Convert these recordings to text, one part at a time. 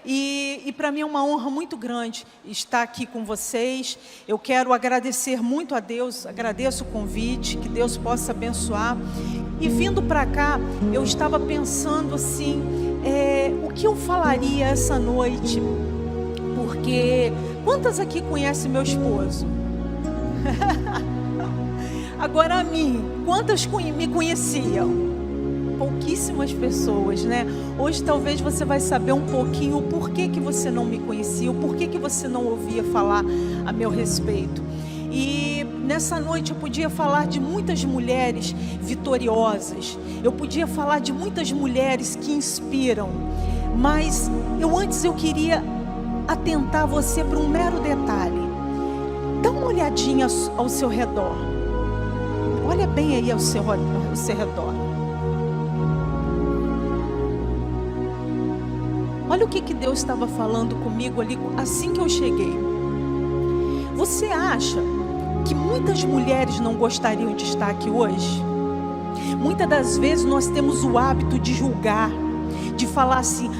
E para mim é uma honra muito grande estar aqui com vocês. Eu quero agradecer muito a Deus, agradeço o convite, que Deus possa abençoar. E vindo para cá, eu estava pensando assim, o que eu falaria essa noite? Porque quantas aqui conhecem meu esposo? Agora a mim, quantas me conheciam? Pouquíssimas pessoas, né? Hoje talvez você vai saber um pouquinho o porquê que você não me conhecia, o porquê que você não ouvia falar a meu respeito. E nessa noite eu podia falar de muitas mulheres vitoriosas, eu podia falar de muitas mulheres que inspiram, mas antes eu queria atentar você para um mero detalhe. Dá uma olhadinha ao seu redor, olha bem aí ao seu redor. Olha o que Deus estava falando comigo ali assim que eu cheguei. Você acha que muitas mulheres não gostariam de estar aqui hoje? Muitas das vezes nós temos o hábito de julgar, de falar assim,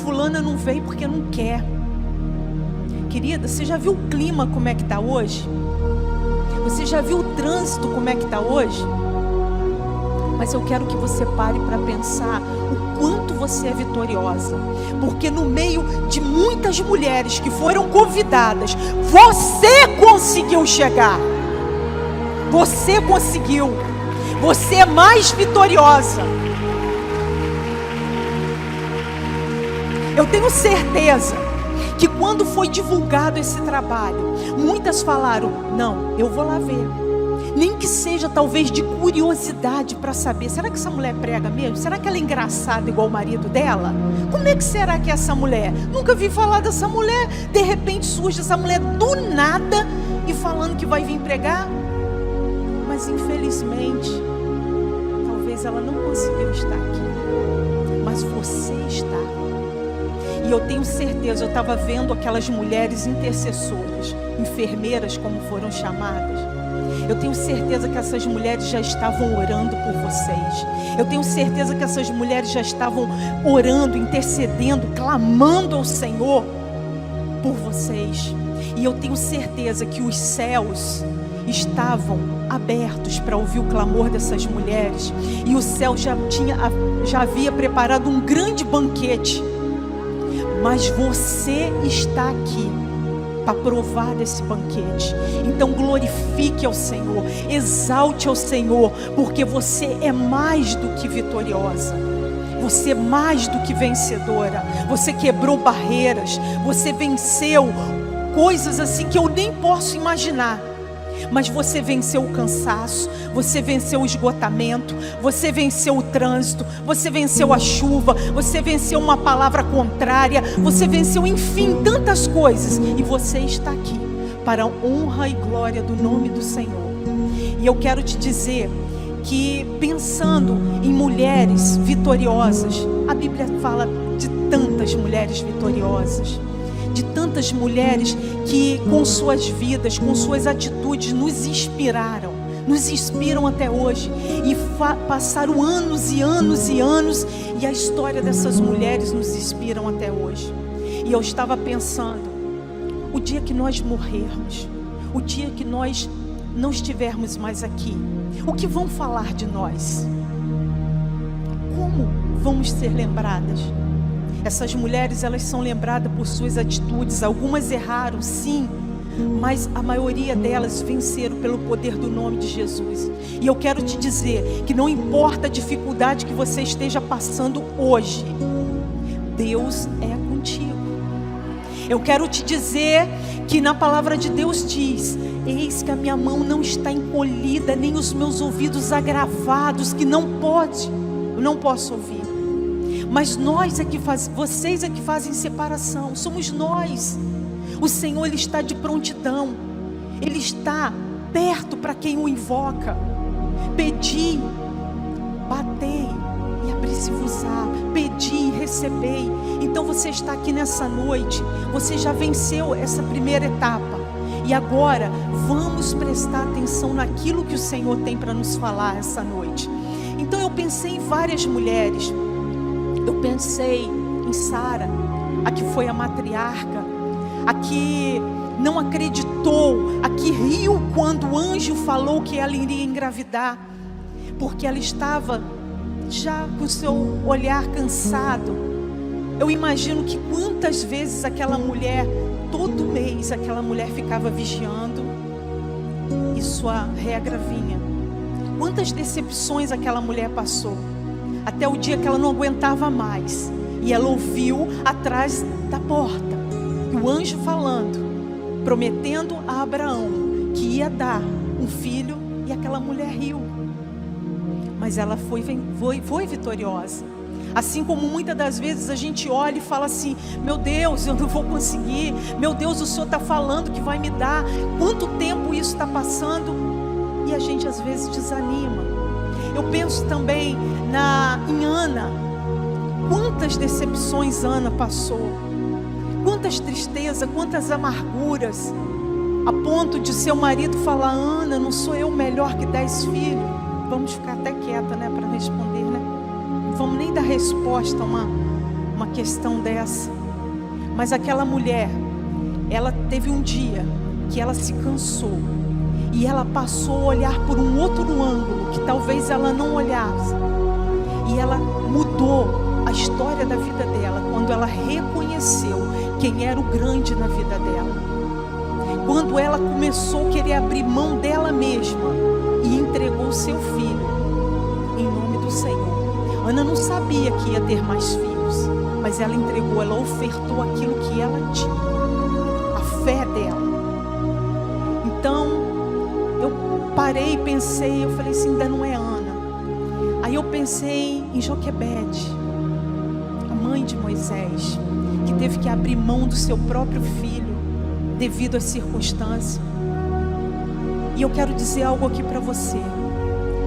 fulana não veio porque não quer. Querida, você já viu o clima como é que está hoje? Você já viu o trânsito como é que está hoje? Mas eu quero que você pare para pensar o quanto você é vitoriosa. Porque no meio de muitas mulheres que foram convidadas, você conseguiu chegar. Você conseguiu. Você é mais vitoriosa. Eu tenho certeza que quando foi divulgado esse trabalho, muitas falaram, não, eu vou lá ver. Nem que seja talvez de curiosidade para saber, será que essa mulher prega mesmo? Será que ela é engraçada igual o marido dela? Como é que será que é essa mulher? Nunca vi falar dessa mulher. De repente surge essa mulher do nada e falando que vai vir pregar. Mas infelizmente, talvez ela não conseguiu estar aqui. Mas você está. E eu tenho certeza, eu estava vendo aquelas mulheres intercessoras, enfermeiras como foram chamadas. Eu tenho certeza que essas mulheres já estavam orando por vocês. Eu tenho certeza que essas mulheres já estavam orando, intercedendo, clamando ao Senhor por vocês. E eu tenho certeza que os céus estavam abertos para ouvir o clamor dessas mulheres. E o céu já havia preparado um grande banquete. Mas você está aqui para provar desse banquete. Então glorifique ao Senhor, exalte ao Senhor, porque você é mais do que vitoriosa. Você é mais do que vencedora. Você quebrou barreiras, você venceu coisas assim que eu nem posso imaginar. Mas você venceu o cansaço, você venceu o esgotamento, você venceu o trânsito, você venceu a chuva, você venceu uma palavra contrária, você venceu, enfim, tantas coisas. E você está aqui para a honra e glória do nome do Senhor. E eu quero te dizer que, pensando em mulheres vitoriosas, a Bíblia fala de tantas mulheres vitoriosas, de tantas mulheres que com suas vidas, com suas atitudes nos inspiram até hoje e passaram anos e anos e anos, e a história dessas mulheres nos inspiram até hoje. E eu estava pensando, o dia que nós morrermos, o dia que nós não estivermos mais aqui, o que vão falar de nós? Como vamos ser lembradas? Essas mulheres, elas são lembradas por suas atitudes. Algumas erraram, sim, mas a maioria delas venceram pelo poder do nome de Jesus. E eu quero te dizer que não importa a dificuldade que você esteja passando hoje, Deus é contigo. Eu quero te dizer que na palavra de Deus diz: eis que a minha mão não está encolhida, nem os meus ouvidos agravados, que eu não posso ouvir. Mas nós é que vocês é que fazem separação, somos nós. O Senhor, Ele está de prontidão, Ele está perto para quem o invoca. Pedi, batei e abri-se-vos-á, pedi e recebei. Então você está aqui nessa noite, você já venceu essa primeira etapa. E agora vamos prestar atenção naquilo que o Senhor tem para nos falar essa noite. Então eu pensei em várias mulheres. Eu pensei em Sara, a que foi a matriarca, a que não acreditou, a que riu quando o anjo falou que ela iria engravidar, porque ela estava já com o seu olhar cansado. Eu imagino que quantas vezes aquela mulher, todo mês aquela mulher ficava vigiando e sua regra vinha. Quantas decepções aquela mulher passou, até o dia que ela não aguentava mais, e ela ouviu atrás da porta o anjo falando, prometendo a Abraão que ia dar um filho, e aquela mulher riu, mas ela foi vitoriosa. Assim como muitas das vezes a gente olha e fala assim: meu Deus, eu não vou conseguir, meu Deus, o Senhor está falando que vai me dar, quanto tempo isso está passando? E a gente às vezes desanima. Eu penso também em Ana. Quantas decepções Ana passou, quantas tristezas, quantas amarguras, a ponto de seu marido falar: Ana, não sou eu melhor que 10 filhos? Vamos ficar até quieta, né, para responder, né? Não vamos nem dar resposta a uma questão dessa. Mas aquela mulher, ela teve um dia que ela se cansou, e ela passou a olhar por um outro ângulo que talvez ela não olhasse, e ela mudou a história da vida dela quando ela reconheceu quem era o grande na vida dela. Quando ela começou a querer abrir mão dela mesma e entregou seu filho em nome do Senhor. Ana não sabia que ia ter mais filhos, mas ela entregou, ela ofertou aquilo que ela tinha, a fé dela. Então eu parei e pensei, eu falei assim: ainda não é Ana. Aí eu pensei em Joquebede, a mãe de Moisés, que teve que abrir mão do seu próprio filho devido às circunstâncias. E eu quero dizer algo aqui para você.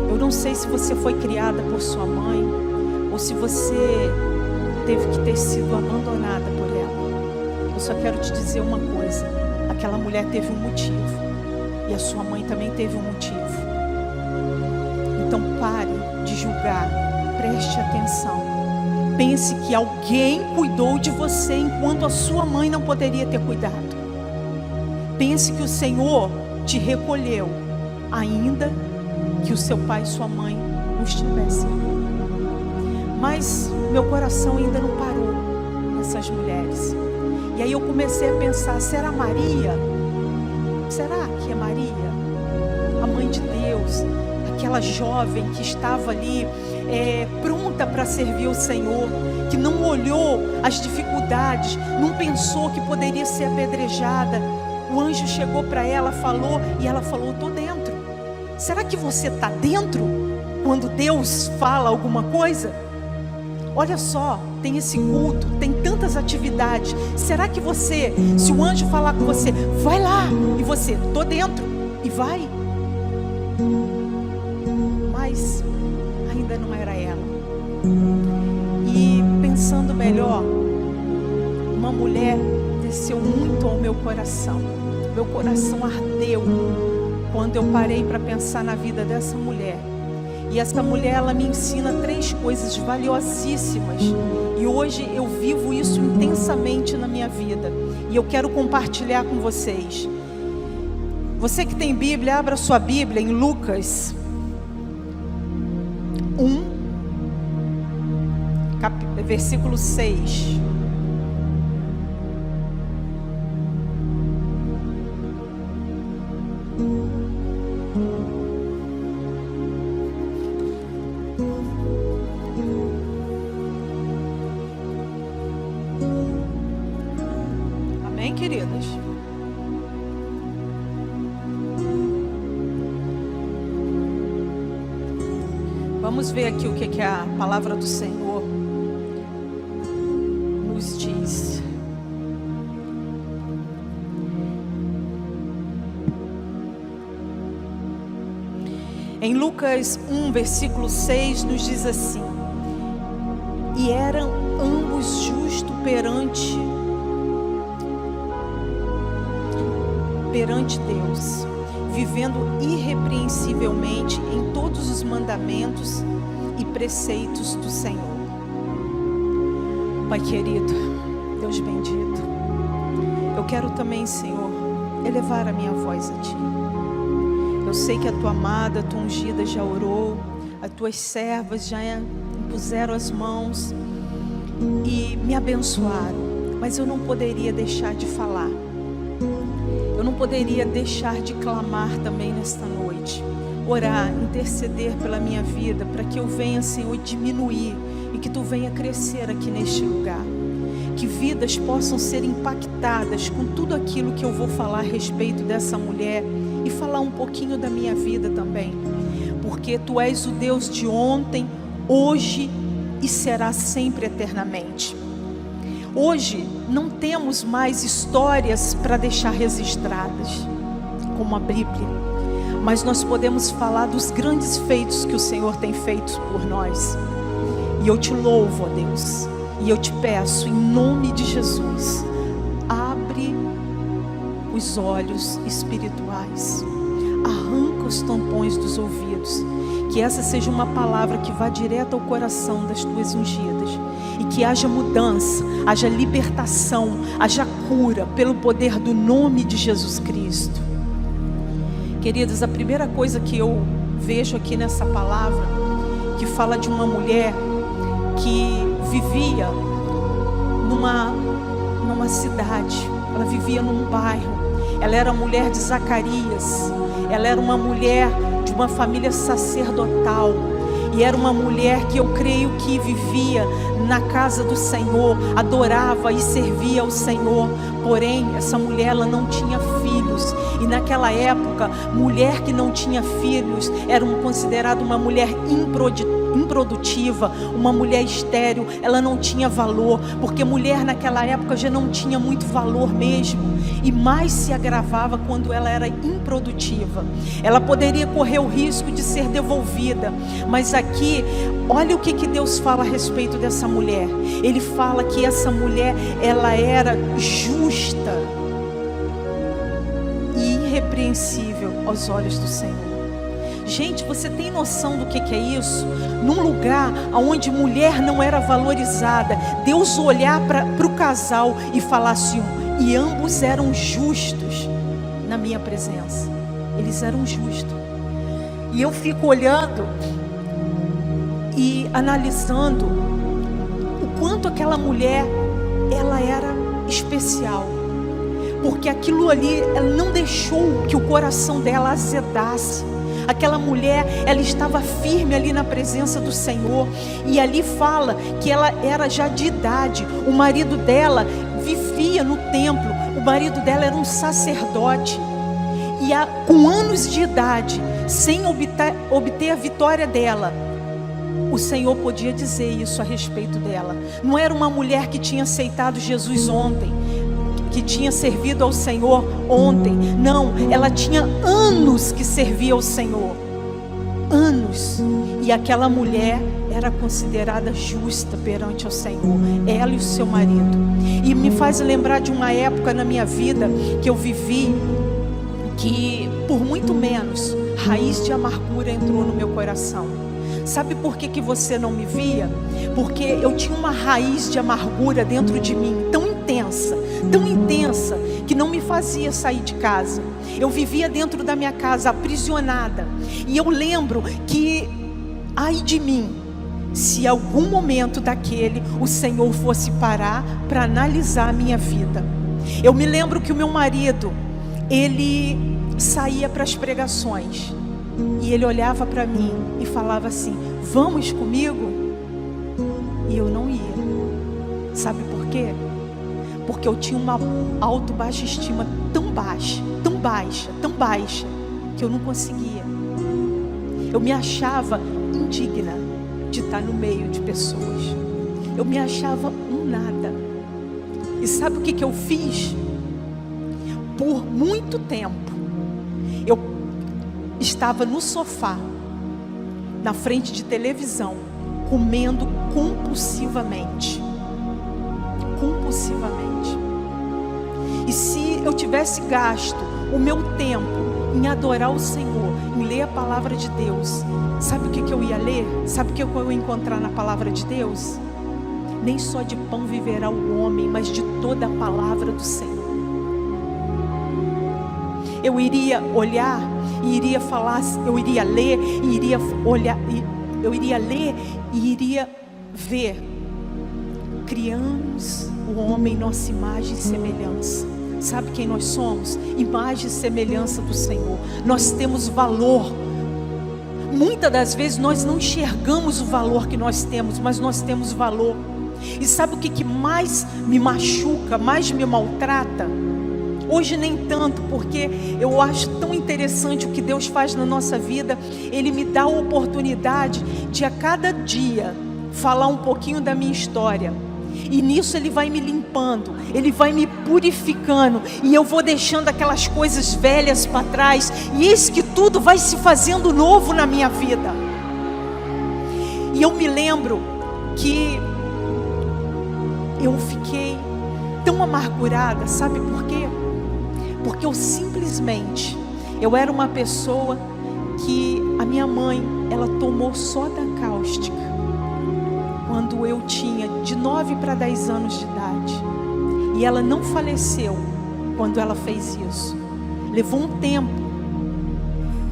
Eu não sei se você foi criada por sua mãe, ou se você teve que ter sido abandonada por ela. Eu só quero te dizer uma coisa: aquela mulher teve um motivo, e a sua mãe também teve um motivo. Então pare de julgar, preste atenção. Pense que alguém cuidou de você enquanto a sua mãe não poderia ter cuidado. Pense que o Senhor te recolheu, ainda que o seu pai e sua mãe não estivessem. Mas meu coração ainda não parou nessas mulheres. E aí eu comecei a pensar: será Maria? Será que é Maria, a mãe de Deus, aquela jovem que estava ali pronta para servir o Senhor, que não olhou as dificuldades, não pensou que poderia ser apedrejada? O anjo chegou para ela, falou, e ela falou: estou dentro. Será que você está dentro quando Deus fala alguma coisa? Olha só, tem esse culto, tem tantas atividades. Será que você, se o anjo falar com você, vai lá, e você, estou dentro, e vai? Mas ainda não era ela. E pensando melhor, uma mulher desceu muito ao meu coração. Meu coração ardeu quando eu parei para pensar na vida dessa mulher. E essa mulher, ela me ensina 3 coisas valiosíssimas. E hoje eu vivo isso intensamente na minha vida. E eu quero compartilhar com vocês. Você que tem Bíblia, abra sua Bíblia em Lucas 1, versículo 6. Amém, queridas? Vamos ver aqui o que a palavra do Senhor nos diz. Em Lucas 1, versículo 6, nos diz assim: e eram ambos justos perante Deus, vivendo irrepreensivelmente em todos os mandamentos e preceitos do Senhor. Pai querido, Deus bendito, quero também, Senhor, elevar a minha voz a Ti. Eu sei que a Tua amada, a Tua ungida já orou, as Tuas servas já impuseram as mãos e me abençoaram, mas eu não poderia deixar de falar. Eu não poderia deixar de clamar também nesta noite, orar, interceder pela minha vida, para que eu venha, Senhor, diminuir e que Tu venha crescer aqui neste lugar. Que vidas possam ser impactadas com tudo aquilo que eu vou falar a respeito dessa mulher e falar um pouquinho da minha vida também, porque Tu és o Deus de ontem, hoje e será sempre eternamente. Hoje não temos mais histórias para deixar registradas, como a Bíblia, mas nós podemos falar dos grandes feitos que o Senhor tem feito por nós. E eu Te louvo, ó Deus, e eu Te peço, em nome de Jesus, abre os olhos espirituais, arranca os tampões dos ouvidos, que essa seja uma palavra que vá direto ao coração das Tuas ungidas, e que haja mudança, haja libertação, haja cura, pelo poder do nome de Jesus Cristo. Queridos, a primeira coisa que eu vejo aqui nessa palavra, que fala de uma mulher que vivia numa cidade, ela vivia num bairro, ela era mulher de Zacarias, ela era uma mulher de uma família sacerdotal, e era uma mulher que eu creio que vivia na casa do Senhor, adorava e servia ao Senhor. Porém, essa mulher, ela não tinha filhos, e naquela época, mulher que não tinha filhos era considerada uma mulher improdutiva, uma mulher estéril. Ela não tinha valor, porque mulher naquela época já não tinha muito valor mesmo, e mais se agravava quando ela era improdutiva. Ela poderia correr o risco de ser devolvida, mas aqui, olha o que Deus fala a respeito dessa mulher. Ele fala que essa mulher, ela era justa e irrepreensível aos olhos do Senhor. Gente, você tem noção do que é isso? Num lugar onde mulher não era valorizada, Deus olhar para o casal e falar assim: e ambos eram justos na minha presença. Eles eram justos. E eu fico olhando e analisando o quanto aquela mulher, ela era especial, porque aquilo ali, ela não deixou que o coração dela azedasse. Aquela mulher, ela estava firme ali na presença do Senhor, e ali fala que ela era já de idade. O marido dela vivia no templo, o marido dela era um sacerdote, e com anos de idade, sem obter a vitória dela, o Senhor podia dizer isso a respeito dela. Não era uma mulher que tinha aceitado Jesus ontem, que tinha servido ao Senhor ontem. Não, ela tinha anos que servia ao Senhor, anos. E aquela mulher era considerada justa perante o Senhor, ela e o seu marido. E me faz lembrar de uma época na minha vida que eu vivi, que por muito menos raiz de amargura entrou no meu coração. Sabe por que você não me via? Porque eu tinha uma raiz de amargura dentro de mim, tão intensa, que não me fazia sair de casa. Eu vivia dentro da minha casa, aprisionada. E eu lembro que, ai de mim, se algum momento daquele o Senhor fosse parar para analisar a minha vida. Eu me lembro que o meu marido, ele saía para as pregações, e ele olhava para mim e falava assim: vamos comigo? E eu não ia. Sabe por quê? Porque eu tinha uma baixa estima tão baixa, que eu não conseguia. Eu me achava indigna de estar no meio de pessoas. Eu me achava um nada. E sabe o que eu fiz? Por muito tempo, eu estava no sofá, na frente de televisão, comendo compulsivamente. E se eu tivesse gasto o meu tempo em adorar o Senhor, em ler a palavra de Deus, sabe o que eu ia ler? Sabe o que eu ia encontrar na palavra de Deus? Nem só de pão viverá o homem, mas de toda a palavra do Senhor. eu iria olhar e iria falar, eu iria ler e iria olhar, eu iria ler e iria ver. Criamos o homem nossa imagem e semelhança. Sabe quem nós somos? Imagem e semelhança do Senhor. Nós temos valor. Muitas das vezes nós não enxergamos o valor que nós temos, mas nós temos valor. E sabe o que mais me machuca, mais me maltrata? Hoje nem tanto, porque eu acho tão interessante o que Deus faz na nossa vida. Ele me dá a oportunidade de a cada dia falar um pouquinho da minha história. E nisso Ele vai me limpando, Ele vai me purificando, e eu vou deixando aquelas coisas velhas para trás, e eis que tudo vai se fazendo novo na minha vida. E eu me lembro que eu fiquei tão amargurada, sabe por quê? Porque eu era uma pessoa que a minha mãe, ela tomou soda cáustica quando eu tinha de 9 para 10 anos de idade. E ela não faleceu quando ela fez isso. Levou um tempo.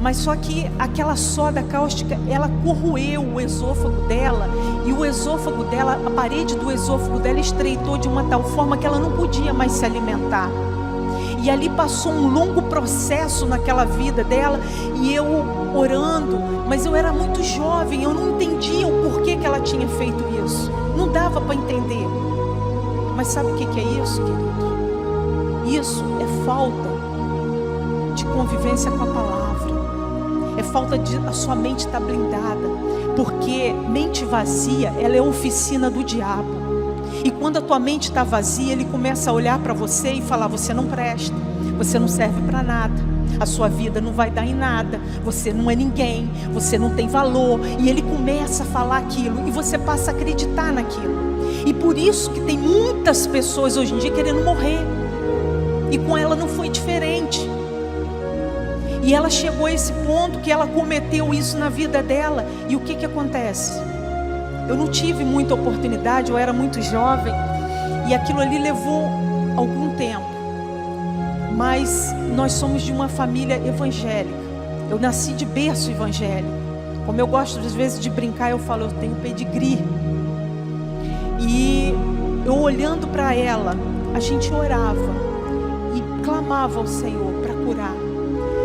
Mas só que aquela soda cáustica, ela corroeu o esôfago dela. E o esôfago dela, a parede do esôfago dela estreitou de uma tal forma que ela não podia mais se alimentar. E ali passou um longo processo naquela vida dela, e eu orando, mas eu era muito jovem, eu não entendia o porquê que ela tinha feito isso, não dava para entender. Mas sabe o que é isso, querido? Isso é falta de convivência com a palavra, é falta de a sua mente estar blindada, porque mente vazia, ela é oficina do diabo. E quando a tua mente está vazia, ele começa a olhar para você e falar: você não presta, você não serve para nada, a sua vida não vai dar em nada, você não é ninguém, você não tem valor. E ele começa a falar aquilo, e você passa a acreditar naquilo. E por isso que tem muitas pessoas hoje em dia querendo morrer. E com ela não foi diferente. E ela chegou a esse ponto que ela cometeu isso na vida dela. E o que acontece? Eu não tive muita oportunidade, eu era muito jovem, e aquilo ali levou algum tempo. Mas nós somos de uma família evangélica. Eu nasci de berço evangélico. Como eu gosto às vezes de brincar, eu falo, eu tenho pedigree. E eu olhando para ela, a gente orava e clamava ao Senhor para curar.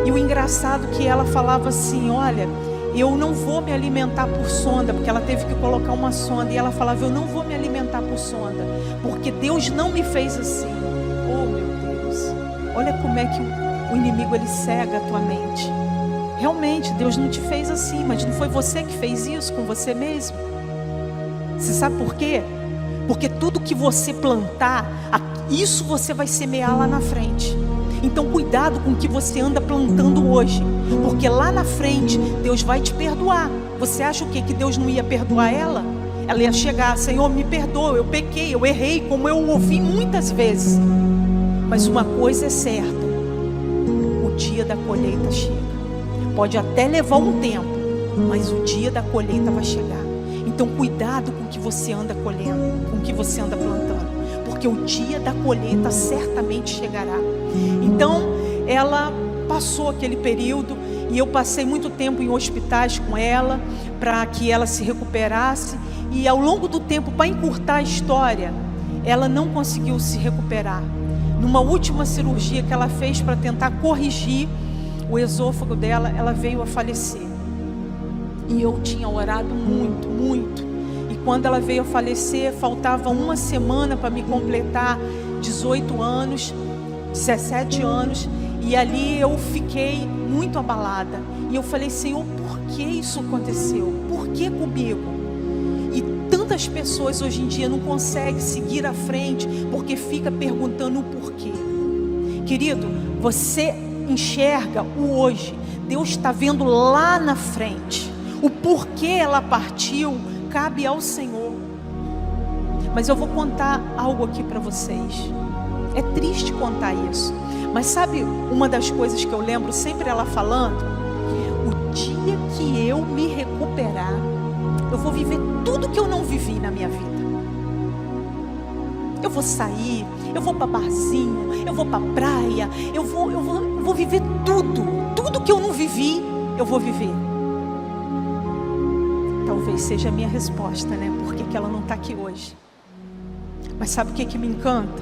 E o engraçado é que ela falava assim: olha, eu não vou me alimentar por sonda, porque ela teve que colocar uma sonda. E ela falava: eu não vou me alimentar por sonda, porque Deus não me fez assim. Oh meu Deus, olha como é que o inimigo ele cega a tua mente. Realmente Deus não te fez assim, mas não foi você que fez isso com você mesmo. Você sabe por quê? Porque tudo que você plantar, isso você vai semear lá na frente. Então cuidado com o que você anda plantando hoje, porque lá na frente Deus vai te perdoar. Você acha o quê? Que Deus não ia perdoar ela? Ela ia chegar: Senhor, me perdoa, eu pequei, eu errei, como eu ouvi muitas vezes. Mas uma coisa é certa: o dia da colheita chega. Pode até levar um tempo, mas o dia da colheita vai chegar. Então cuidado com o que você anda colhendo, com o que você anda plantando, porque o dia da colheita certamente chegará. Então ela passou aquele período, e eu passei muito tempo em hospitais com ela, para que ela se recuperasse. E ao longo do tempo, para encurtar a história, ela não conseguiu se recuperar. Numa última cirurgia que ela fez para tentar corrigir o esôfago dela, ela veio a falecer. E eu tinha orado muito, muito. E quando ela veio a falecer, faltava uma semana para me completar 18 anos, 17 anos. E ali eu fiquei muito abalada. E eu falei: Senhor, por que isso aconteceu? Por que comigo? E tantas pessoas hoje em dia não conseguem seguir à frente, porque fica perguntando o porquê. Querido, você enxerga o hoje. Deus está vendo lá na frente. O porquê ela partiu cabe ao Senhor. Mas eu vou contar algo aqui para vocês. É triste contar isso, mas sabe uma das coisas que eu lembro sempre ela falando? O dia que eu me recuperar, eu vou viver tudo que eu não vivi na minha vida. Eu vou sair, eu vou para barzinho, eu vou para praia, eu vou viver tudo que eu não vivi, eu vou viver. Talvez seja a minha resposta, né? Por que ela não está aqui hoje? Mas sabe o que me encanta?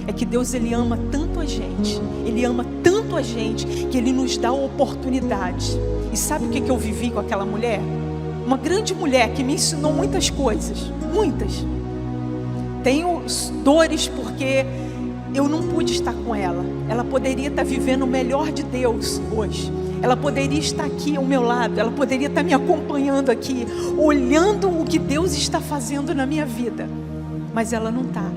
É que Deus, Ele ama tanto a gente, Ele ama tanto a gente, que Ele nos dá a oportunidade. E sabe o que eu vivi com aquela mulher? Uma grande mulher que me ensinou muitas coisas, muitas. Tenho dores porque eu não pude estar com ela. Ela poderia estar vivendo o melhor de Deus hoje. Ela poderia estar aqui ao meu lado. Ela poderia estar me acompanhando aqui, olhando o que Deus está fazendo na minha vida. Mas ela não está.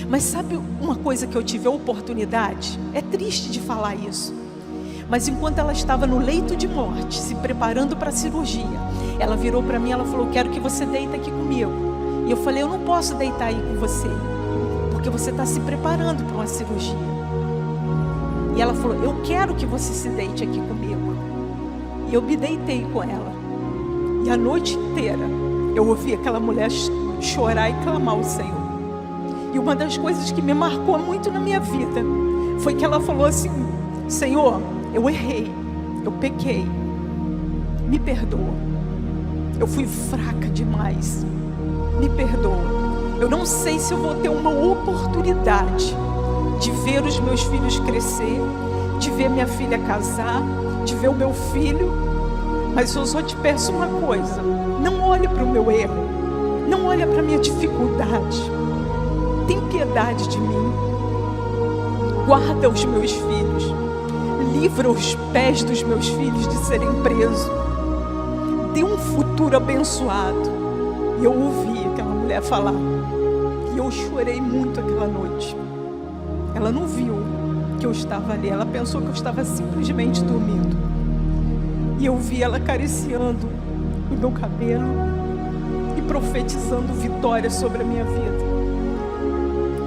Mas sabe uma coisa que eu tive a oportunidade? É triste de falar isso. Mas enquanto ela estava no leito de morte, se preparando para a cirurgia, ela virou para mim e ela falou: quero que você deita aqui comigo. E eu falei: eu não posso deitar aí com você, porque você está se preparando para uma cirurgia. E ela falou: eu quero que você se deite aqui comigo. E eu me deitei com ela. E a noite inteira eu ouvi aquela mulher chorar e clamar ao Senhor. E uma das coisas que me marcou muito na minha vida foi que ela falou assim: Senhor, eu errei, eu pequei, me perdoa, eu fui fraca demais, me perdoa. Eu não sei se eu vou ter uma oportunidade de ver os meus filhos crescer, de ver minha filha casar, de ver o meu filho, mas eu só te peço uma coisa: não olhe para o meu erro, não olhe para a minha dificuldade, tem piedade de mim, guarda os meus filhos, livra os pés dos meus filhos de serem presos, dê um futuro abençoado. E eu ouvi aquela mulher falar, e eu chorei muito aquela noite. Ela não viu que eu estava ali, ela pensou que eu estava simplesmente dormindo. E eu vi ela acariciando o meu cabelo e profetizando vitória sobre a minha vida.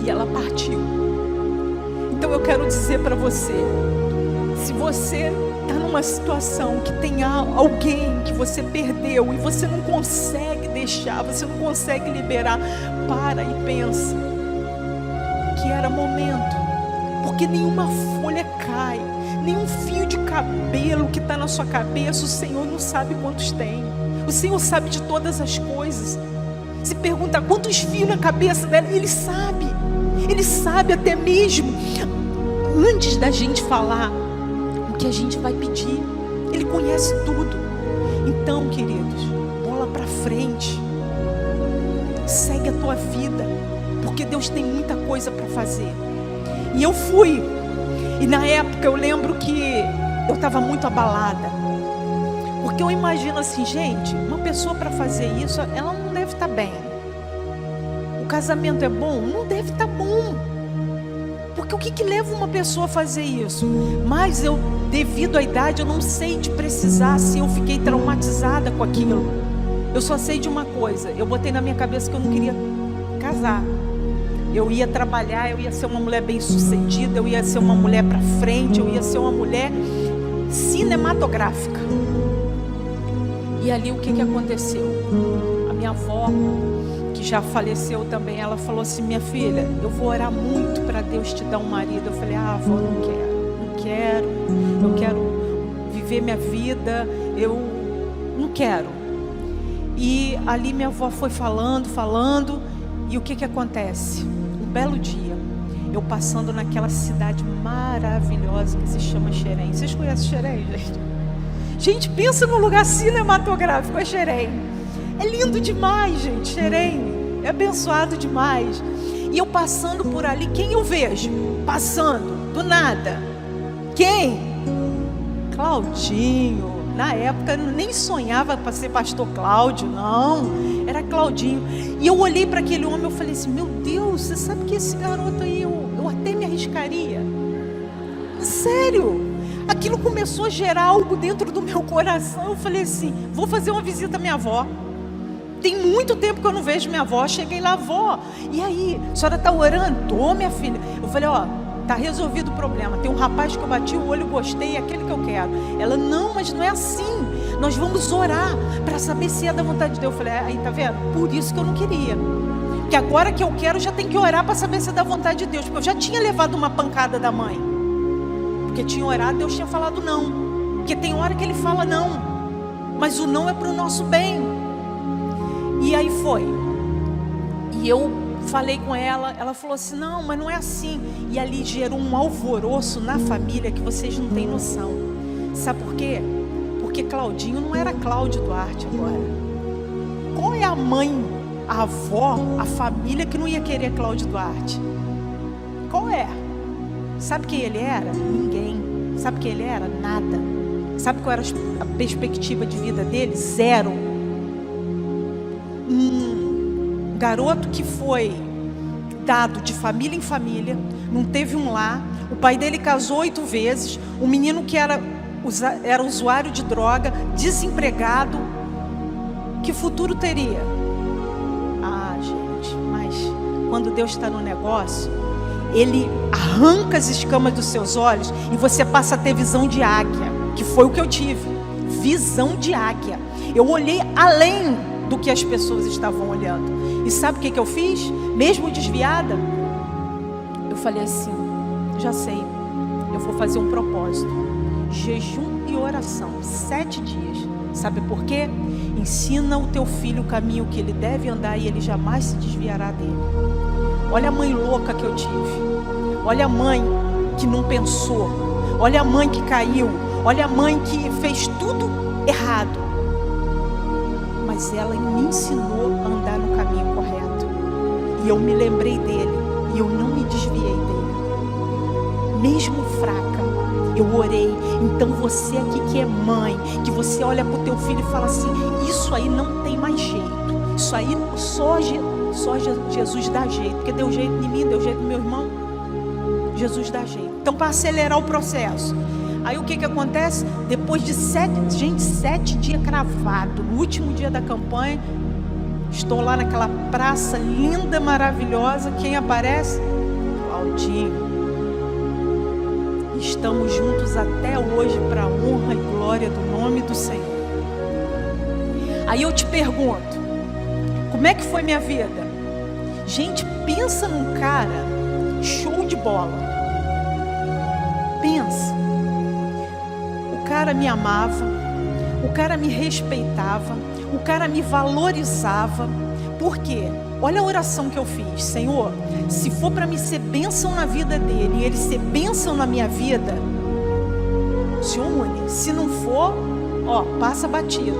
E ela partiu. Então eu quero dizer para você, se você está numa situação que tem alguém que você perdeu e você não consegue deixar, você não consegue liberar, para e pensa que era momento, porque nenhuma folha cai, nenhum fio de cabelo que está na sua cabeça, o Senhor não sabe quantos tem, o Senhor sabe de todas as coisas. Se pergunta quantos fios na cabeça dela, Ele sabe até mesmo antes da gente falar o que a gente vai pedir. Ele conhece tudo. Então, queridos, bola para frente, segue a tua vida, porque Deus tem muita coisa para fazer. E eu fui, e na época eu lembro que eu estava muito abalada, porque eu imagino assim, gente, uma pessoa para fazer isso, ela não deve estar bem. O casamento é bom? Não deve estar bom. Porque o que leva uma pessoa a fazer isso? Mas eu, devido à idade, eu não sei de precisar se eu fiquei traumatizada com aquilo. Eu só sei de uma coisa: eu botei na minha cabeça que eu não queria casar. Eu ia trabalhar, eu ia ser uma mulher bem sucedida, eu ia ser uma mulher para frente, eu ia ser uma mulher cinematográfica. E ali o que aconteceu? A minha avó, que já faleceu também, ela falou assim: minha filha, eu vou orar muito para Deus te dar um marido. Eu falei: avó, não quero, eu quero viver minha vida, eu não quero. E ali minha avó foi falando, e o que acontece? Um belo dia, eu passando naquela cidade maravilhosa que se chama Xerém. Vocês conhecem Xerém, gente? Gente, pensa num lugar cinematográfico, é Xerém. É lindo demais, gente, Xerém. É abençoado demais. E eu passando por ali, quem eu vejo? Passando, do nada. Quem? Claudinho. Na época eu nem sonhava para ser pastor Cláudio, não. Era Claudinho. E eu olhei para aquele homem, eu falei assim: meu Deus, você sabe que esse garoto aí, eu até me arriscaria. Sério. Aquilo começou a gerar algo dentro do meu coração. Eu falei assim: vou fazer uma visita à minha avó. Tem muito tempo que eu não vejo minha avó. Cheguei lá: avó, e aí, a senhora está orando? Tô, minha filha. Eu falei: ó, tá resolvido o problema. Tem um rapaz que eu bati o olho, gostei, é aquele que eu quero. Ela: não, mas não é assim. Nós vamos orar para saber se é da vontade de Deus. Eu falei: aí, tá vendo? Por isso que eu não queria. que agora que eu quero, já tem que orar para saber se é da vontade de Deus, porque eu já tinha levado uma pancada da mãe, porque tinha orado, Deus tinha falado não, porque tem hora que Ele fala não, mas o não é para o nosso bem. E aí foi, e eu falei com ela, ela falou assim, não, mas não é assim, e ali gerou um alvoroço na família que vocês não têm noção. Sabe por quê? Porque Claudinho não era Cláudio Duarte agora. Qual é a mãe, a avó, a família que não ia querer Cláudio Duarte? Qual é? Sabe quem ele era? Ninguém. Sabe quem ele era? Nada. Sabe qual era a perspectiva de vida dele? Zero. Um garoto que foi dado de família em família, não teve um lar, o pai dele casou 8 vezes, um menino que era usuário de droga, desempregado, que futuro teria? Ah, gente, mas quando Deus está no negócio, Ele arranca as escamas dos seus olhos e você passa a ter visão de águia, que foi o que eu tive, visão de águia. Eu olhei além do que as pessoas estavam olhando. E sabe o que eu fiz? Mesmo desviada, eu falei assim, já sei, eu vou fazer um propósito, jejum e oração, 7 dias. Sabe por quê? Ensina o teu filho o caminho que ele deve andar e ele jamais se desviará dele. Olha a mãe louca que eu tive, olha a mãe que não pensou, olha a mãe que caiu, olha a mãe que fez tudo errado, mas ela me ensinou a andar no caminho correto, e eu me lembrei dele, e eu não me desviei dele, mesmo fraca, eu orei. Então você aqui que é mãe, que você olha para o teu filho e fala assim, isso aí não tem mais jeito, isso aí só Jesus dá jeito, porque deu jeito em mim, deu jeito no meu irmão, Jesus dá jeito. Então, para acelerar o processo, aí o que acontece? Depois de 7 dias cravado, no último dia da campanha, estou lá naquela praça linda, maravilhosa, quem aparece? Claudinho. Estamos juntos até hoje para a honra e glória do nome do Senhor. Aí eu te pergunto, como é que foi minha vida? Gente, pensa num cara show de bola. Pensa. O cara me amava, o cara me respeitava, o cara me valorizava. Por quê? Olha a oração que eu fiz. Senhor, se for para me ser bênção na vida dele e ele ser bênção na minha vida, se une. Se não for, ó, passa batido.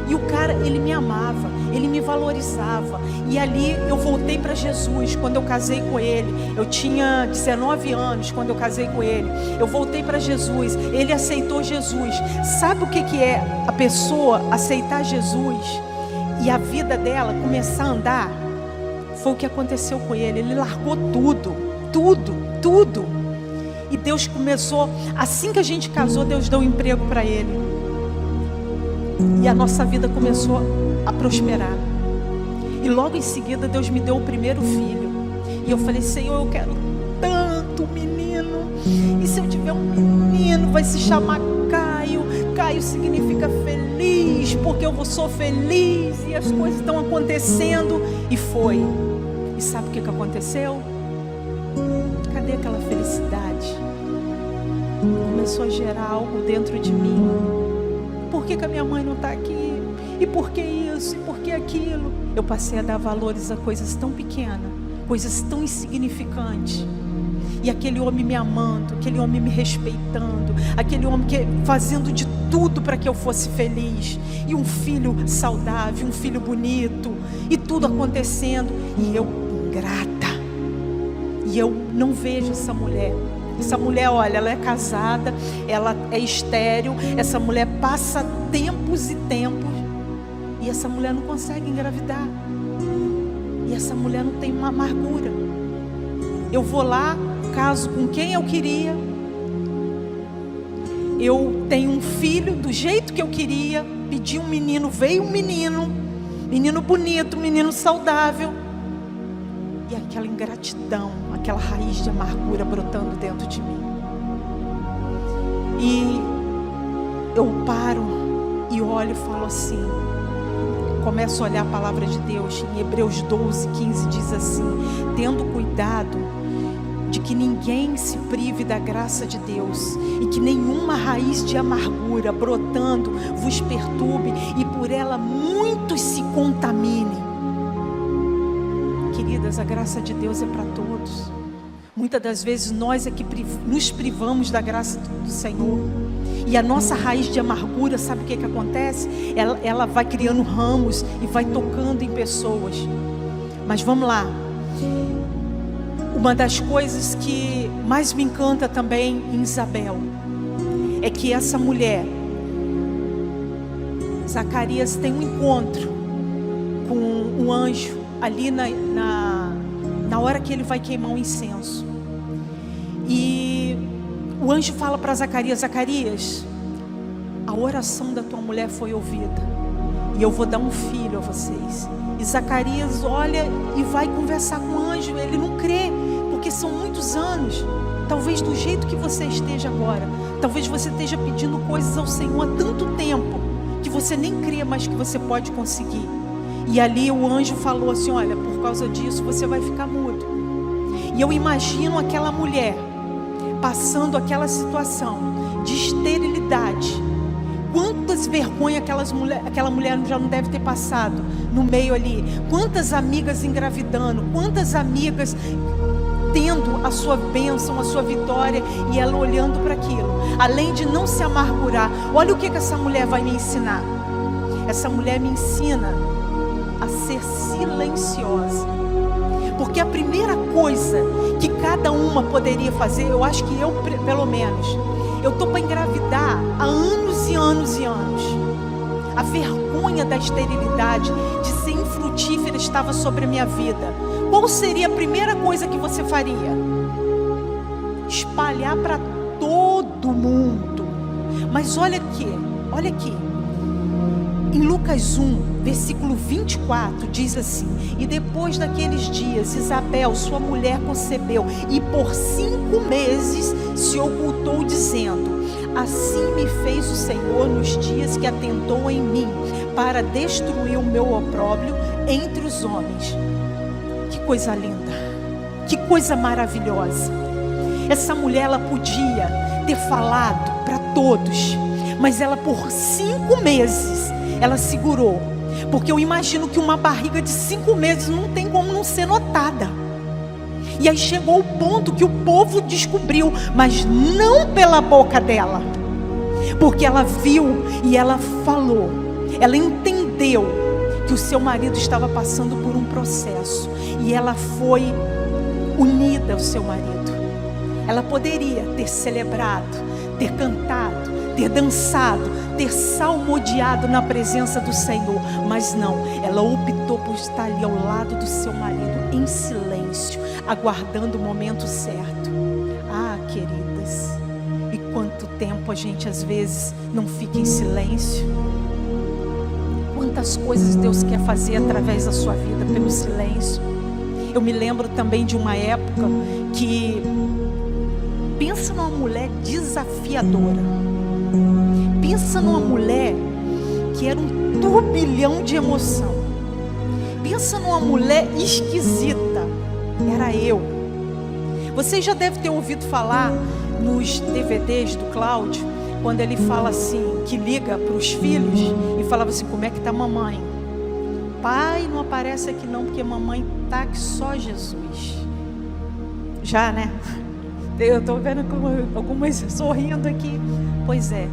E o cara, ele me amava, ele me valorizava. E ali eu voltei para Jesus quando eu casei com ele. Eu tinha 19 anos quando eu casei com ele. Eu voltei para Jesus, ele aceitou Jesus. Sabe o que é a pessoa aceitar Jesus e a vida dela começar a andar? Foi o que aconteceu com ele. Ele largou tudo. E Deus começou, assim que a gente casou, Deus deu um emprego para ele. E a nossa vida começou a prosperar. E logo em seguida Deus me deu o primeiro filho. E eu falei, Senhor, eu quero tanto um menino. E se eu tiver um menino, vai se chamar Caio. Caio significa feliz, porque eu sou feliz. E as coisas estão acontecendo. E foi. E sabe o que aconteceu? Cadê aquela felicidade? Começou a gerar algo dentro de mim. Por que a minha mãe não está aqui? E por que isso? E por que aquilo? Eu passei a dar valores a coisas tão pequenas, coisas tão insignificantes. E aquele homem me amando, aquele homem me respeitando, aquele homem fazendo de tudo para que eu fosse feliz. E um filho saudável, um filho bonito, e tudo acontecendo. E eu ingrata. E eu não vejo essa mulher. Essa mulher, olha, ela é casada, ela é estéril, essa mulher passa tempos e tempos, e essa mulher não consegue engravidar, e essa mulher não tem uma amargura. Eu vou lá, caso com quem eu queria, eu tenho um filho do jeito que eu queria, pedi um menino, veio um menino bonito, um menino saudável, e aquela ingratidão, aquela raiz de amargura brotando dentro de mim. E eu paro e olho e falo assim, começo a olhar a palavra de Deus, em Hebreus 12:15 diz assim: tendo cuidado de que ninguém se prive da graça de Deus, e que nenhuma raiz de amargura brotando vos perturbe, e por ela muitos se contaminem. Queridas, a graça de Deus é para todos. Muitas das vezes nós é que nos privamos da graça do Senhor. E a nossa raiz de amargura, sabe o que acontece? Ela vai criando ramos e vai tocando em pessoas. Mas vamos lá. Uma das coisas que mais me encanta também em Isabel é que essa mulher, Zacarias, tem um encontro com um anjo ali na hora que ele vai queimar um incenso. E o anjo fala para Zacarias: Zacarias, a oração da tua mulher foi ouvida, e eu vou dar um filho a vocês. E Zacarias olha e vai conversar com o anjo. Ele não crê, porque são muitos anos. Talvez do jeito que você esteja agora, talvez você esteja pedindo coisas ao Senhor há tanto tempo, que você nem crê mais que você pode conseguir. E ali o anjo falou assim: olha, por causa disso você vai ficar mudo. E eu imagino aquela mulher passando aquela situação de esterilidade. Quantas vergonhas aquela mulher já não deve ter passado no meio ali. Quantas amigas engravidando, quantas amigas tendo a sua bênção, a sua vitória, e ela olhando para aquilo. Além de não se amargurar, olha o que essa mulher vai me ensinar. Essa mulher me ensina a ser silenciosa. Porque a primeira coisa que cada uma poderia fazer, eu acho que eu, pelo menos, eu estou para engravidar há anos e anos e anos. A vergonha da esterilidade, de ser infrutífera, estava sobre a minha vida. Qual seria a primeira coisa que você faria? Espalhar para todo mundo. Mas olha aqui, olha aqui. Em Lucas 1, versículo 24, diz assim: e depois daqueles dias, Isabel, sua mulher, concebeu, e por 5 meses se ocultou, dizendo: assim me fez o Senhor nos dias que atentou em mim, para destruir o meu opróbrio entre os homens. Que coisa linda, que coisa maravilhosa. Essa mulher, ela podia ter falado para todos, mas ela por 5 meses, ela segurou. Porque eu imagino que uma barriga de 5 meses não tem como não ser notada. E aí chegou o ponto que o povo descobriu, mas não pela boca dela, porque ela viu e ela falou. Ela entendeu que o seu marido estava passando por um processo, e ela foi unida ao seu marido. Ela poderia ter celebrado, ter cantado, ter dançado, ter salmodiado na presença do Senhor, mas não, ela optou por estar ali ao lado do seu marido, em silêncio, aguardando o momento certo. Ah, queridas, e quanto tempo a gente às vezes não fica em silêncio? Quantas coisas Deus quer fazer através da sua vida pelo silêncio. Eu me lembro também de uma época que, pensa numa mulher desafiadora, pensa numa mulher que era um turbilhão de emoção, pensa numa mulher esquisita. Era eu. Você já deve ter ouvido falar nos DVDs do Cláudio, quando ele fala assim, que liga para os filhos e falava assim: como é que está mamãe? Pai não aparece aqui não, porque mamãe está que só Jesus. Já, né? Eu estou vendo algumas sorrindo aqui. Pois é.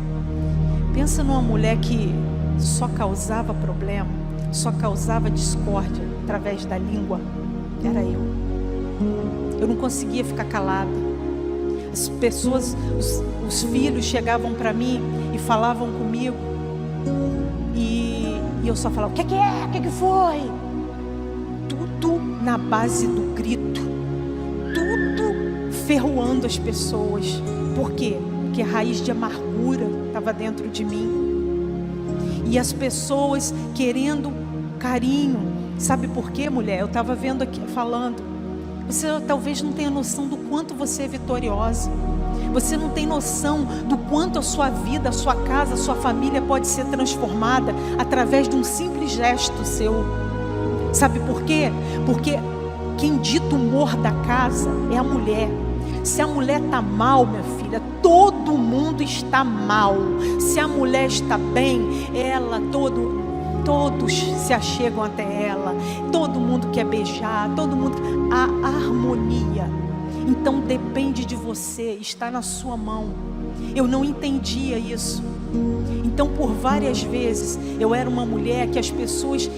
Pensa numa mulher que só causava problema, só causava discórdia através da língua. Era eu. Eu não conseguia ficar calada. As pessoas, os filhos chegavam para mim e falavam comigo, e eu só falava: o que é? O que foi? Tudo na base do grito, tudo ferroando as pessoas. Por quê? Porque a raiz de amargura estava dentro de mim, e as pessoas querendo carinho. Sabe por quê, mulher? Eu estava vendo aqui, falando, você talvez não tenha noção do quanto você é vitoriosa. Você não tem noção do quanto a sua vida, a sua casa, a sua família pode ser transformada através de um simples gesto seu. Sabe por quê? Porque quem dita o humor da casa é a mulher. Se a mulher está mal, minha filha, todo mundo está mal. Se a mulher está bem, todos se achegam até ela. Todo mundo quer beijar, a harmonia. Então depende de você, está na sua mão. Eu não entendia isso. Então por várias vezes eu era uma mulher que as pessoas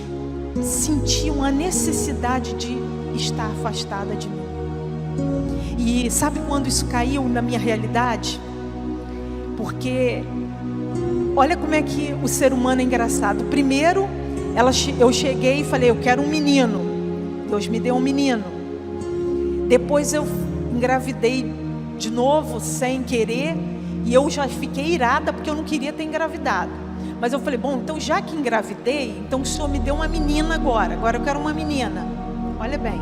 sentiam a necessidade de estar afastada de mim. E sabe quando isso caiu na minha realidade? Porque olha como é que o ser humano é engraçado. Primeiro, eu cheguei e falei, eu quero um menino. Deus me deu um menino. Depois eu engravidei de novo, sem querer. E eu já fiquei irada, porque eu não queria ter engravidado. Mas eu falei, bom, então já que engravidei, então o Senhor me deu uma menina agora. Agora eu quero uma menina. Olha bem.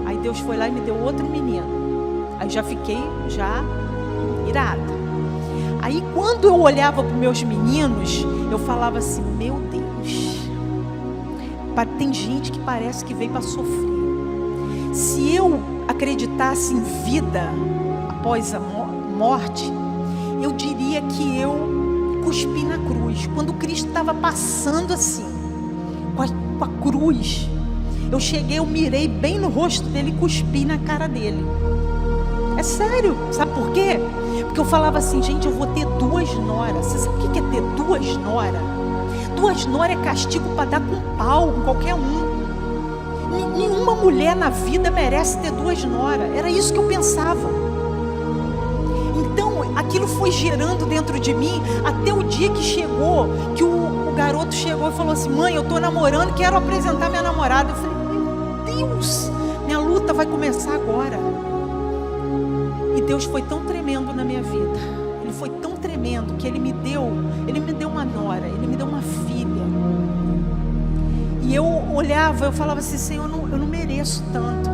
Aí Deus foi lá e me deu outro menino. Aí já fiquei irada. Aí quando eu olhava para os meus meninos, eu falava assim, meu Deus, tem gente que parece que veio para sofrer. Se eu acreditasse em vida após a morte, eu diria que eu cuspi na cruz. Quando Cristo estava passando assim, com a cruz, eu cheguei, eu mirei bem no rosto dele e cuspi na cara dele. É sério, sabe por quê? Porque eu falava assim, gente, eu vou ter 2 noras. Você sabe o que é ter 2 noras? 2 noras é castigo para dar com pau, com qualquer um. Nenhuma mulher na vida merece ter 2 noras. Era isso que eu pensava. Então, aquilo foi gerando dentro de mim, até o dia que chegou, que o garoto chegou e falou assim, mãe, eu estou namorando, quero apresentar minha namorada. Eu falei, meu Deus, minha luta vai começar agora. E Deus foi tão tremendo na minha vida. Ele foi tão tremendo que Ele me deu uma nora, Ele me deu uma filha. E eu olhava, eu falava assim, Senhor, eu não mereço tanto.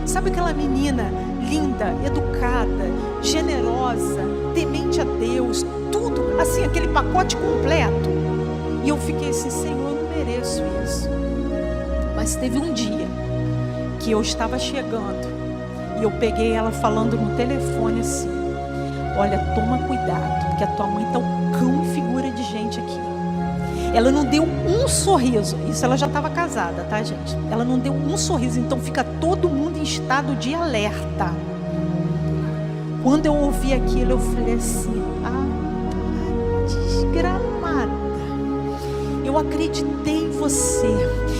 Sabe aquela menina linda, educada, generosa, temente a Deus, tudo, assim, aquele pacote completo. E eu fiquei assim, Senhor, eu não mereço isso. Mas teve um dia que eu estava chegando e eu peguei ela falando no telefone assim, olha, toma cuidado, porque a tua mãe está um cão e figura de gente aqui. Ela não deu um sorriso. Isso ela já estava casada, tá, gente? Ela não deu um sorriso. Então fica todo mundo em estado de alerta. Quando eu ouvi aquilo, eu falei assim, desgramada, eu acreditei em você,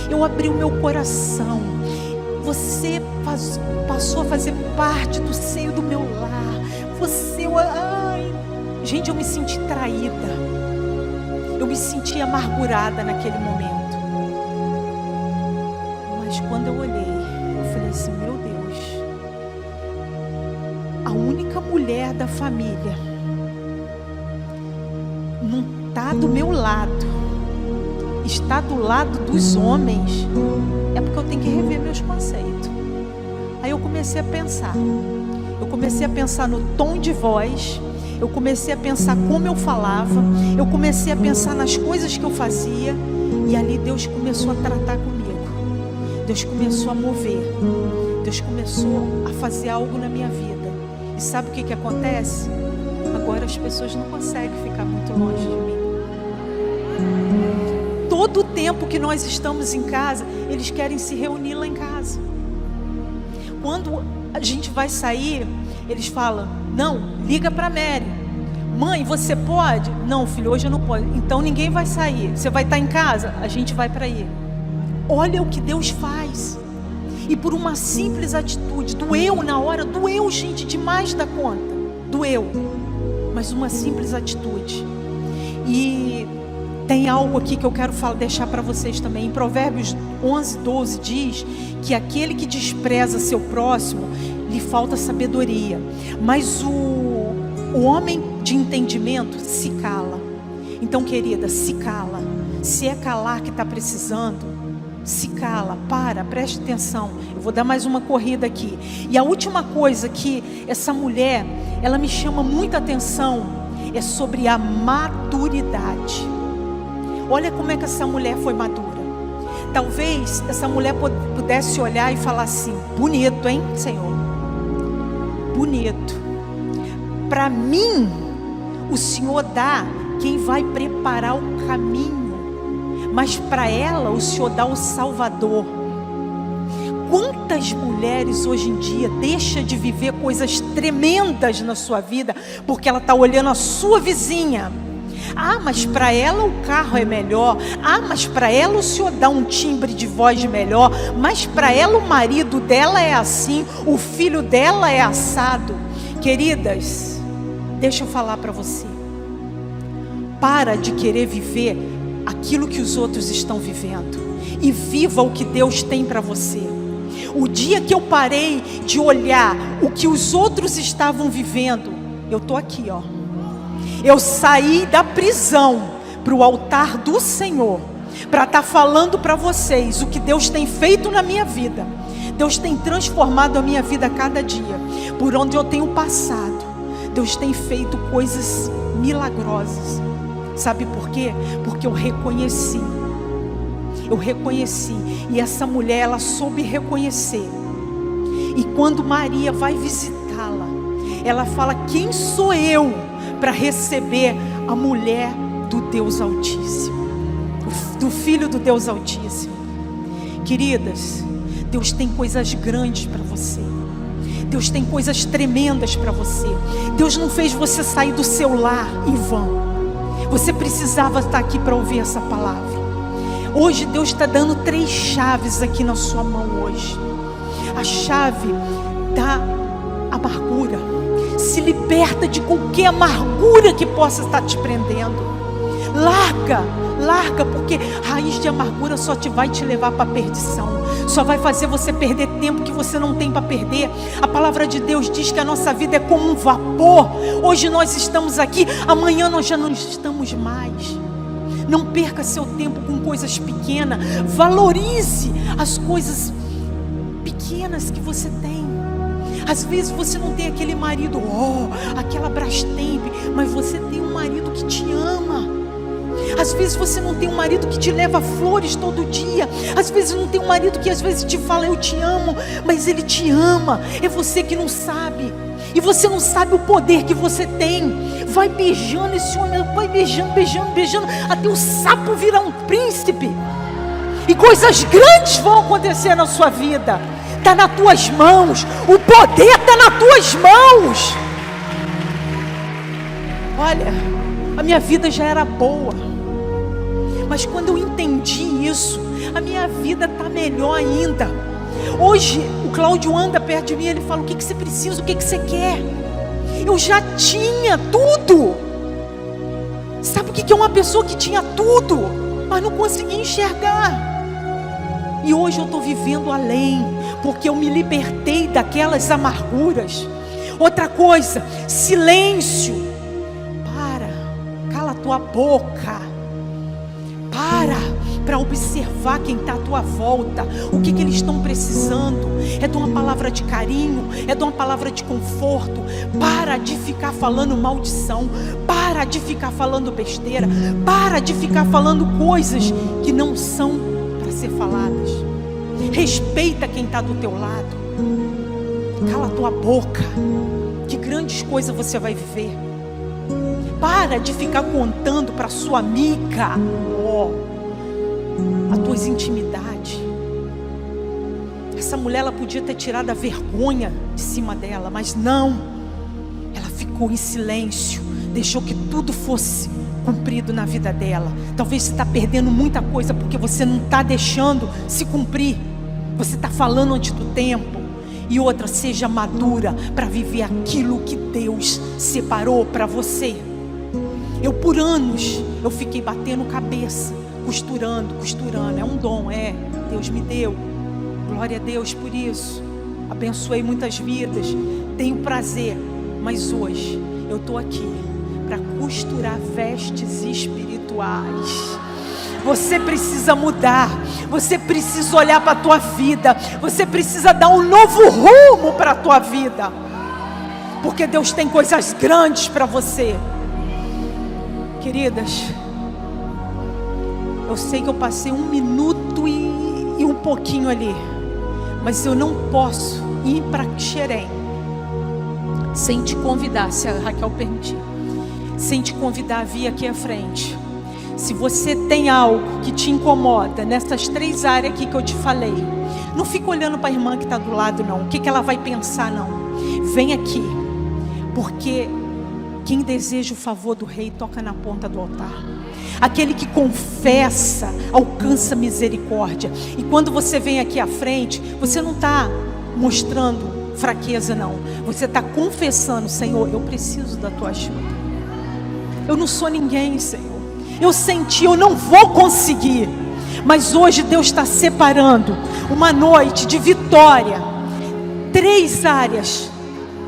eu abri o meu coração, você passou a fazer parte do seio do meu lar. Gente, eu me senti traída. Eu me senti amargurada naquele momento. Mas quando eu olhei, eu falei assim, meu Deus, a única mulher da família não está do meu lado, está do lado dos homens, é porque eu tenho que rever meus conceitos. Aí eu comecei a pensar. Eu comecei a pensar no tom de voz. Eu comecei a pensar como eu falava. Eu comecei a pensar nas coisas que eu fazia. E ali Deus começou a tratar comigo. Deus começou a mover. Deus começou a fazer algo na minha vida. E sabe o que acontece? Agora as pessoas não conseguem ficar muito longe de mim. Todo o tempo que nós estamos em casa, eles querem se reunir lá em casa. Quando a gente vai sair, eles falam, não, liga para Mary. Mãe, você pode? Não, filho, hoje eu não posso. Então ninguém vai sair. Você vai estar em casa? A gente vai para aí. Olha o que Deus faz. E por uma simples atitude, doeu na hora, doeu, gente, demais da conta. Doeu. Mas uma simples atitude. E tem algo aqui que eu quero deixar para vocês também. Em Provérbios 11:12 diz que aquele que despreza seu próximo, lhe falta sabedoria. Mas o homem de entendimento se cala. Então, querida, se cala. Se é calar que está precisando, se cala, preste atenção. Eu vou dar mais uma corrida aqui. E a última coisa que essa mulher, ela me chama muita atenção, é sobre a maturidade. Olha como é que essa mulher foi madura. Talvez essa mulher pudesse olhar e falar assim: bonito, hein, Senhor? Bonito. Para mim, o Senhor dá quem vai preparar o caminho. Mas para ela o Senhor dá o Salvador. Quantas mulheres hoje em dia deixam de viver coisas tremendas na sua vida porque ela está olhando a sua vizinha. Mas para ela o carro é melhor. Mas para ela o Senhor dá um timbre de voz melhor. Mas para ela o marido dela é assim, o filho dela é assado. Queridas, deixa eu falar para você. Para de querer viver aquilo que os outros estão vivendo e viva o que Deus tem para você. O dia que eu parei de olhar o que os outros estavam vivendo, eu estou aqui, ó. Eu saí da prisão para o altar do Senhor, para estar falando para vocês o que Deus tem feito na minha vida. Deus tem transformado a minha vida a cada dia. Por onde eu tenho passado, Deus tem feito coisas milagrosas. Sabe por quê? Porque eu reconheci. E essa mulher, ela soube reconhecer. E quando Maria vai visitá-la, ela fala: quem sou eu para receber a mulher do Deus Altíssimo, do Filho do Deus Altíssimo? Queridas, Deus tem coisas grandes para você. Deus tem coisas tremendas para você. Deus não fez você sair do seu lar em vão. Você precisava estar aqui para ouvir essa palavra. Hoje Deus está dando 3 chaves aqui na sua mão hoje. A chave da amargura. Se liberta de qualquer amargura que possa estar te prendendo. Larga, porque raiz de amargura só vai te levar para a perdição. Só vai fazer você perder tempo que você não tem para perder. A palavra de Deus diz que a nossa vida é como um vapor. Hoje nós estamos aqui, amanhã nós já não estamos mais. Não perca seu tempo com coisas pequenas. Valorize as coisas pequenas que você tem. Às vezes você não tem aquele marido, aquela Brastemp, mas você tem um marido que te ama. Às vezes você não tem um marido que te leva flores todo dia. Às vezes não tem um marido que às vezes te fala: eu te amo, mas ele te ama. É você que não sabe. E você não sabe o poder que você tem. Vai beijando esse homem, vai beijando, até o sapo virar um príncipe. E coisas grandes vão acontecer na sua vida. Está nas tuas mãos. O poder está nas tuas mãos. Olha, a minha vida já era boa, mas quando eu entendi isso, a minha vida está melhor ainda. Hoje o Cláudio anda perto de mim, ele fala: o que você precisa, o que você quer? Eu já tinha tudo. Sabe o que é uma pessoa que tinha tudo, mas não conseguia enxergar? E hoje eu estou vivendo além, porque eu me libertei daquelas amarguras. Outra coisa, silêncio. Cala a tua boca. Para observar quem está à tua volta. O que eles estão precisando. É de uma palavra de carinho, é de uma palavra de conforto. Para de ficar falando maldição. Para de ficar falando besteira. Para de ficar falando coisas que não são para ser faladas. Respeita quem está do teu lado. Cala a tua boca. Que grandes coisas você vai viver. Para de ficar contando para sua amiga as tuas intimidades. Essa mulher, ela podia ter tirado a vergonha de cima dela, mas não. Ela ficou em silêncio, deixou que tudo fosse cumprido na vida dela. Talvez você está perdendo muita coisa porque você não está deixando se cumprir. Você está falando antes do tempo. E outra, seja madura para viver aquilo que Deus separou para você. Eu por anos, eu fiquei batendo cabeça, costurando, é um dom, Deus me deu, glória a Deus por isso, abençoei muitas vidas, tenho prazer, mas hoje eu estou aqui para costurar vestes espirituais. Você precisa mudar. Você precisa olhar para a tua vida. Você precisa dar um novo rumo para a tua vida. Porque Deus tem coisas grandes para você. Queridas, eu sei que eu passei 1 minuto e um pouquinho ali, mas eu não posso ir para Xerém sem te convidar, se a Raquel permitir, sem te convidar a vir aqui à frente. Se você tem algo que te incomoda nessas 3 áreas aqui que eu te falei, não fica olhando para a irmã que está do lado não, o que ela vai pensar não. Vem aqui, porque quem deseja o favor do rei toca na ponta do altar. Aquele que confessa alcança misericórdia. E quando você vem aqui à frente, você não está mostrando fraqueza não. Você está confessando: Senhor, eu preciso da tua ajuda. Eu não sou ninguém, Senhor. Eu senti, eu não vou conseguir. Mas hoje Deus está separando uma noite de vitória. 3 áreas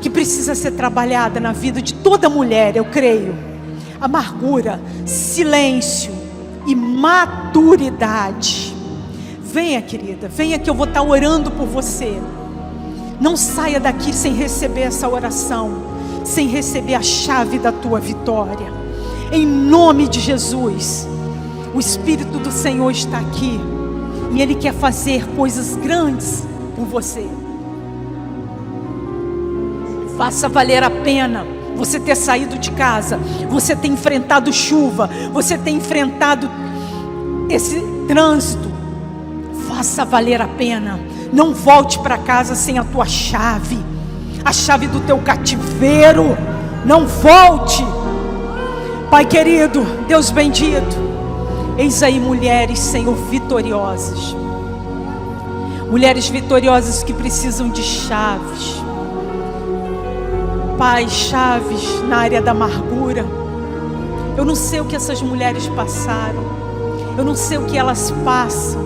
que precisa ser trabalhada na vida de toda mulher, eu creio: amargura, silêncio e maturidade. Venha, querida, venha que eu vou estar orando por você. Não saia daqui sem receber essa oração, sem receber a chave da tua vitória. Em nome de Jesus, o Espírito do Senhor está aqui e Ele quer fazer coisas grandes por você. Faça valer a pena você ter saído de casa, você ter enfrentado chuva, você ter enfrentado esse trânsito. Faça valer a pena. Não volte para casa sem a tua chave, a chave do teu cativeiro. Não volte. Pai querido, Deus bendito, eis aí mulheres, Senhor, vitoriosas. Mulheres vitoriosas que precisam de chaves. Pai, chaves na área da amargura. Eu não sei o que essas mulheres passaram, eu não sei o que elas passam,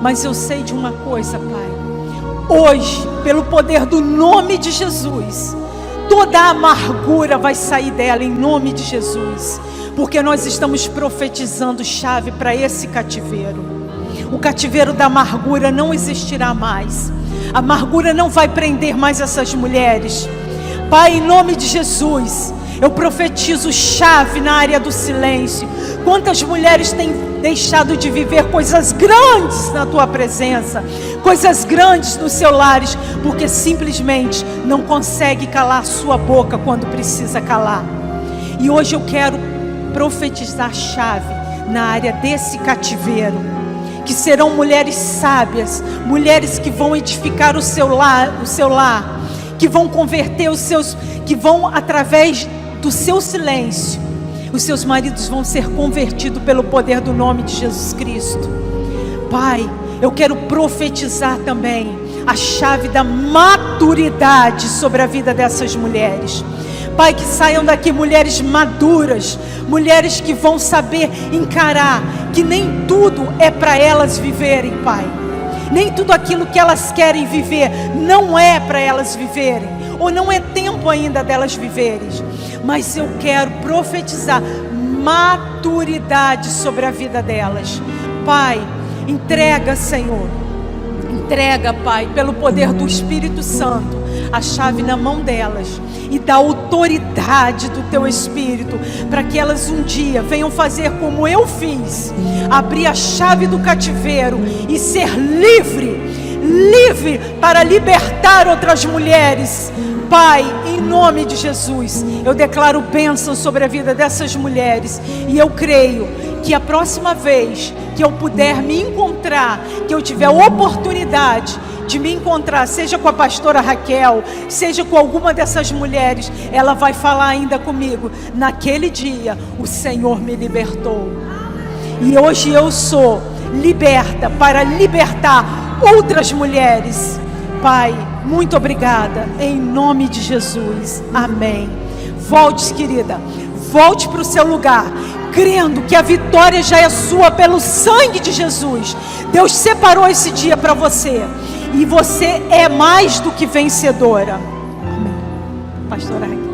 mas eu sei de uma coisa, Pai: hoje, pelo poder do nome de Jesus, toda a amargura vai sair dela em nome de Jesus, porque nós estamos profetizando chave para esse cativeiro. O cativeiro da amargura não existirá mais. A amargura não vai prender mais essas mulheres. Pai, em nome de Jesus, eu profetizo chave na área do silêncio. Quantas mulheres têm deixado de viver coisas grandes na tua presença, coisas grandes nos seus lares, porque simplesmente não consegue calar sua boca quando precisa calar. E hoje eu quero profetizar chave na área desse cativeiro, que serão mulheres sábias, mulheres que vão edificar o seu lar, que vão converter que vão, através do seu silêncio, os seus maridos vão ser convertidos pelo poder do nome de Jesus Cristo. Pai, eu quero profetizar também a chave da maturidade sobre a vida dessas mulheres. Pai, que saiam daqui mulheres maduras, mulheres que vão saber encarar que nem tudo é para elas viverem, Pai. Nem tudo aquilo que elas querem viver não é para elas viverem, ou não é tempo ainda delas viverem. Mas eu quero profetizar maturidade sobre a vida delas. Pai, entrega, Senhor, entrega, Pai, pelo poder do Espírito Santo, a chave na mão delas, e dá autoridade do teu Espírito, para que elas um dia venham fazer como eu fiz, abrir a chave do cativeiro e ser livre para libertar outras mulheres. Pai, em nome de Jesus, eu declaro bênção sobre a vida dessas mulheres, e eu creio que a próxima vez que eu puder me encontrar, que eu tiver oportunidade de me encontrar, seja com a pastora Raquel, seja com alguma dessas mulheres, ela vai falar ainda comigo: naquele dia o Senhor me libertou, e hoje eu sou liberta para libertar outras mulheres. Pai, muito obrigada, em nome de Jesus, amém. Volte, querida, volte para o seu lugar, crendo que a vitória já é sua pelo sangue de Jesus. Deus separou esse dia para você, e você é mais do que vencedora. Amém. Pastora Raquel.